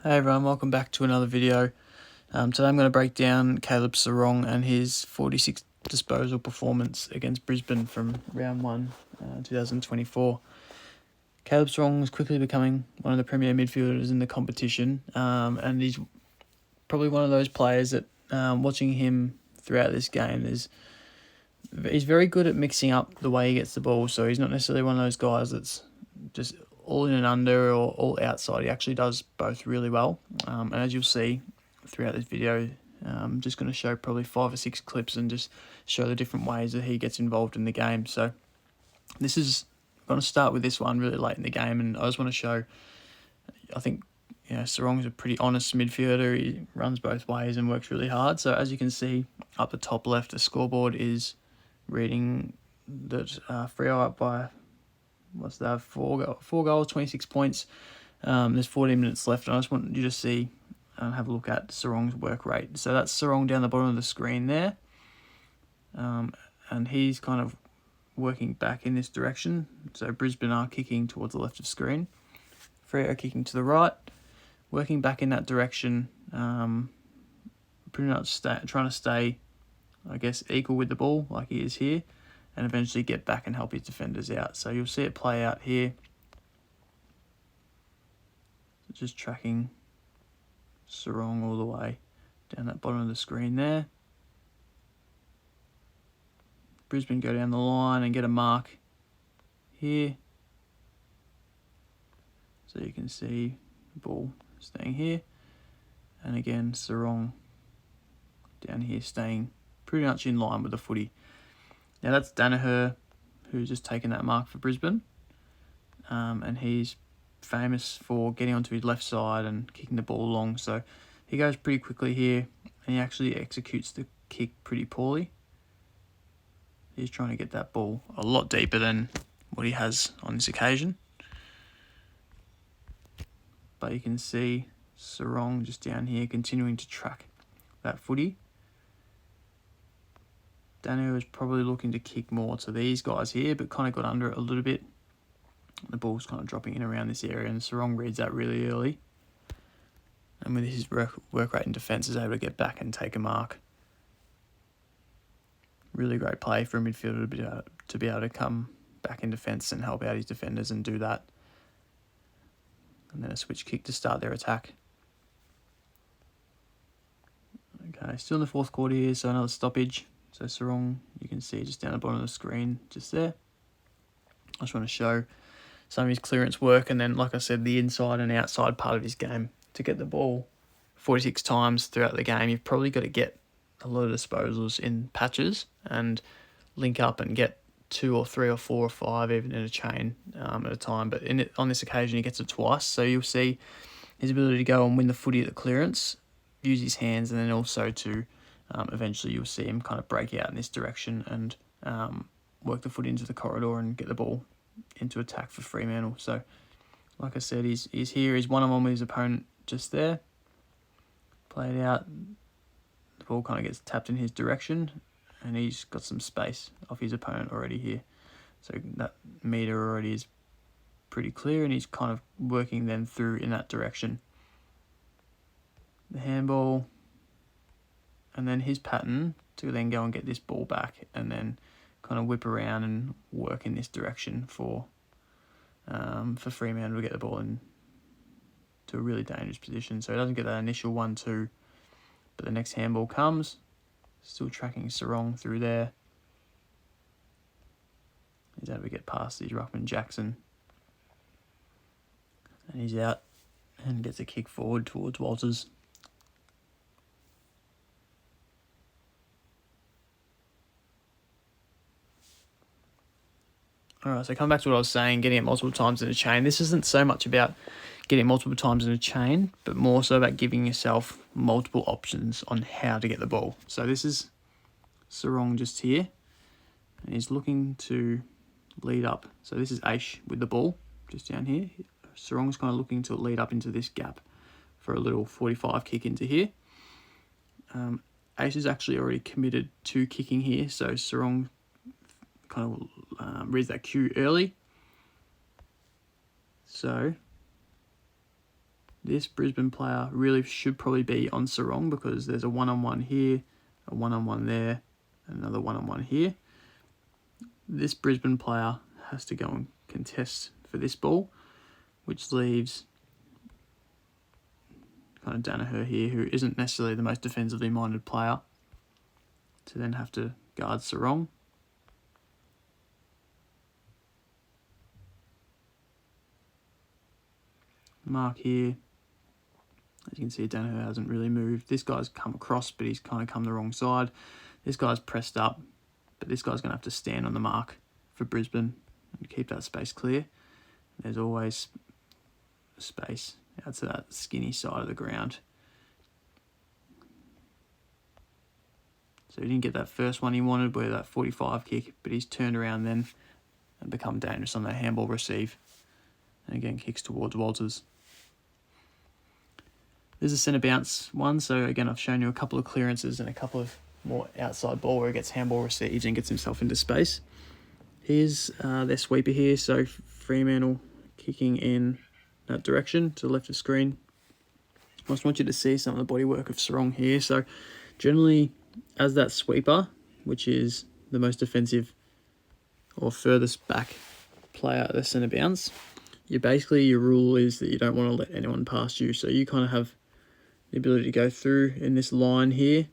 Hey everyone, welcome back to another video. Today I'm going to break down Caleb Serong and his 46 disposal performance against Brisbane from round 1, 2024. Caleb Serong is quickly becoming one of the premier midfielders in the competition, and he's probably one of those players that, watching him throughout this game, he's very good at mixing up the way he gets the ball, so he's not necessarily one of those guys that's just all in and under or all outside. He actually does both really well. And as you'll see throughout this video, I'm just going to show probably 5 or 6 clips and just show the different ways that he gets involved in the game. So I'm going to start with this one really late in the game, and I just want to show, I think, Serong's a pretty honest midfielder. He runs both ways and works really hard. So as you can see up the top left, the scoreboard is reading that Freo up by, what's that, 4 goals, 26 points. There's 14 minutes left, and I just want you to see and have a look at Serong's work rate. So that's Serong down the bottom of the screen there, and he's kind of working back in this direction. So Brisbane are kicking towards the left of screen, Freo are kicking to the right, working back in that direction, pretty much trying to stay, I guess, equal with the ball like he is here, and eventually get back and help his defenders out. So you'll see it play out here. Just tracking Serong all the way down that bottom of the screen there. Brisbane go down the line and get a mark here. So you can see the ball staying here. And again, Serong down here staying pretty much in line with the footy. Now that's Danaher, who's just taken that mark for Brisbane. And he's famous for getting onto his left side and kicking the ball long. So he goes pretty quickly here, and he actually executes the kick pretty poorly. He's trying to get that ball a lot deeper than what he has on this occasion. But you can see Serong just down here continuing to track that footy. Daniel is probably looking to kick more to these guys here, but kind of got under it a little bit. The ball's kind of dropping in around this area, and Serong reads that really early. And with his work rate in defence, is able to get back and take a mark. Really great play for a midfielder to be able to come back in defence and help out his defenders and do that. And then a switch kick to start their attack. Okay, still in the fourth quarter here, so another stoppage. So Serong, you can see just down the bottom of the screen, just there. I just want to show some of his clearance work, and then, like I said, the inside and outside part of his game. To get the ball 46 times throughout the game, you've probably got to get a lot of disposals in patches and link up and get 2 or 3 or 4 or 5 even in a chain at a time. But on this occasion, he gets it twice. So you'll see his ability to go and win the footy at the clearance, use his hands, and then also to eventually you'll see him kind of break out in this direction and work the foot into the corridor and get the ball into attack for Fremantle. So, like I said, he's here. He's one-on-one with his opponent just there. Played out. The ball kind of gets tapped in his direction, and he's got some space off his opponent already here. So that meter already is pretty clear, and he's kind of working then through in that direction. The handball, and then his pattern to then go and get this ball back and then kind of whip around and work in this direction for Fremantle to get the ball in to a really dangerous position. So he doesn't get that initial 1-2, but the next handball comes. Still tracking Serong through there. He's able to get past his ruckman Jackson. And he's out and gets a kick forward towards Walters. Alright, so come back to what I was saying, getting it multiple times in a chain. This isn't so much about getting it multiple times in a chain, but more so about giving yourself multiple options on how to get the ball. So this is Serong just here, and he's looking to lead up. So this is Aish with the ball, just down here. Serong's kind of looking to lead up into this gap for a little 45 kick into here. Aish is actually already committed to kicking here, so Serong kind of reads that cue early. So this Brisbane player really should probably be on Serong, because there's a one-on-one here, a one-on-one there, another one-on-one here. This Brisbane player has to go and contest for this ball, which leaves kind of Danaher here, who isn't necessarily the most defensively minded player, to then have to guard Serong. Mark here. As you can see, Danaher hasn't really moved. This guy's come across, but he's kind of come the wrong side. This guy's pressed up, but this guy's going to have to stand on the mark for Brisbane and keep that space clear. There's always space out to that skinny side of the ground. So he didn't get that first one he wanted, where that 45 kick, but he's turned around then and become dangerous on that handball receive. And again, kicks towards Walters. There's a centre bounce one, so again, I've shown you a couple of clearances and a couple of more outside ball where he gets handball received and gets himself into space. Here's their sweeper here, so Fremantle kicking in that direction to the left of screen. I just want you to see some of the bodywork of Serong here. So generally, as that sweeper, which is the most defensive or furthest back player at the centre bounce, your rule is that you don't want to let anyone past you. So you kind of have the ability to go through in this line here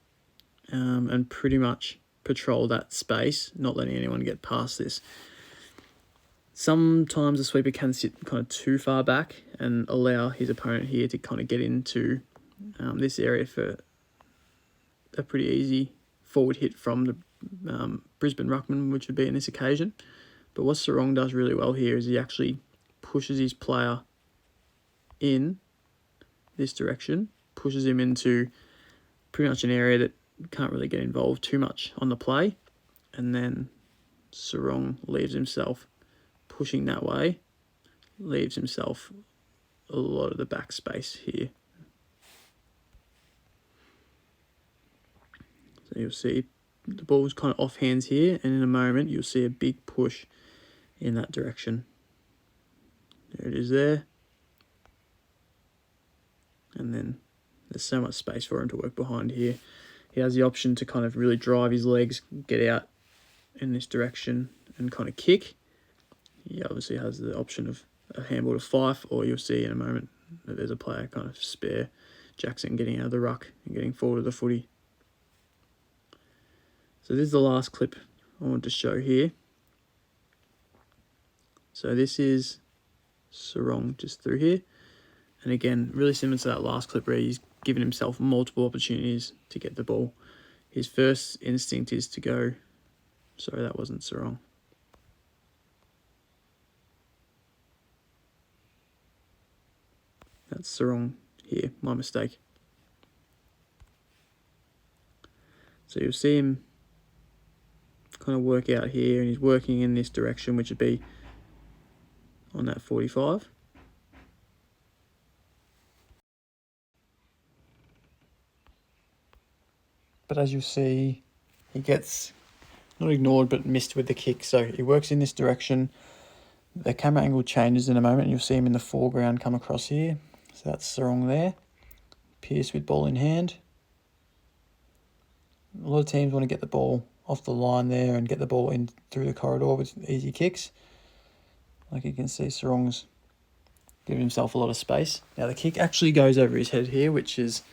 and pretty much patrol that space, not letting anyone get past this. Sometimes the sweeper can sit kind of too far back and allow his opponent here to kind of get into this area for a pretty easy forward hit from the Brisbane ruckman, which would be in this occasion. But what Serong does really well here is he actually pushes his player in this direction, pushes him into pretty much an area that can't really get involved too much on the play, and then Serong leaves himself pushing that way, leaves himself a lot of the back space here. So you'll see the ball's kind of off hands here, and in a moment you'll see a big push in that direction. There it is there. And then there's so much space for him to work behind here. He has the option to kind of really drive his legs, get out in this direction and kind of kick. He obviously has the option of a handball to Fife, or you'll see in a moment that there's a player kind of spare Jackson getting out of the ruck and getting forward of the footy. So this is the last clip I want to show here. So this is Serong just through here. And again, really similar to that last clip where he's given himself multiple opportunities to get the ball. His first instinct is to go... Sorry, that wasn't Serong. That's Serong here, my mistake. So you'll see him kind of work out here, and he's working in this direction, which would be on that 45. But as you'll see, he gets not ignored but missed with the kick. So he works in this direction. The camera angle changes in a moment, and you'll see him in the foreground come across here. So that's Serong there. Pierce with ball in hand. A lot of teams want to get the ball off the line there and get the ball in through the corridor with easy kicks. Like you can see, Serong's giving himself a lot of space. Now the kick actually goes over his head here, which is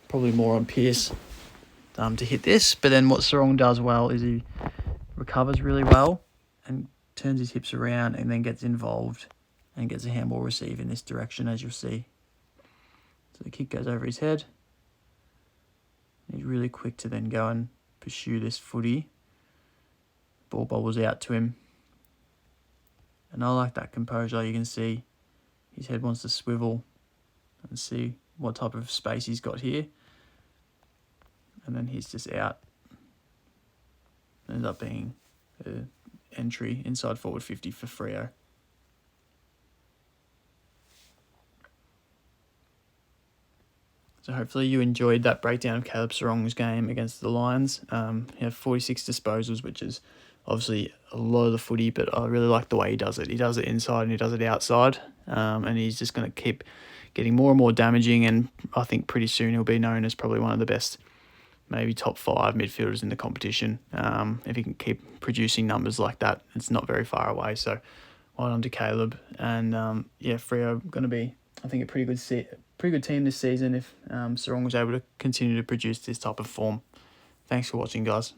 probably more on Pierce to hit this. But then what Serong does well is he recovers really well and turns his hips around and then gets involved and gets a handball receive in this direction, as you'll see. So the kick goes over his head. He's really quick to then go and pursue this footy. Ball bobbles out to him. And I like that composure. You can see his head wants to swivel and see what type of space he's got here. And then he's just out. Ends up being an entry inside forward 50 for Freo. So hopefully you enjoyed that breakdown of Caleb Serong's game against the Lions. He had 46 disposals, which is obviously a lot of the footy, but I really like the way he does it. He does it inside and he does it outside, and he's just going to keep getting more and more damaging, and I think pretty soon he'll be known as probably one of the best, maybe top 5 midfielders in the competition. If he can keep producing numbers like that, it's not very far away. So well done to Caleb. And Freo going to be, I think, a pretty good team this season if Serong was able to continue to produce this type of form. Thanks for watching, guys.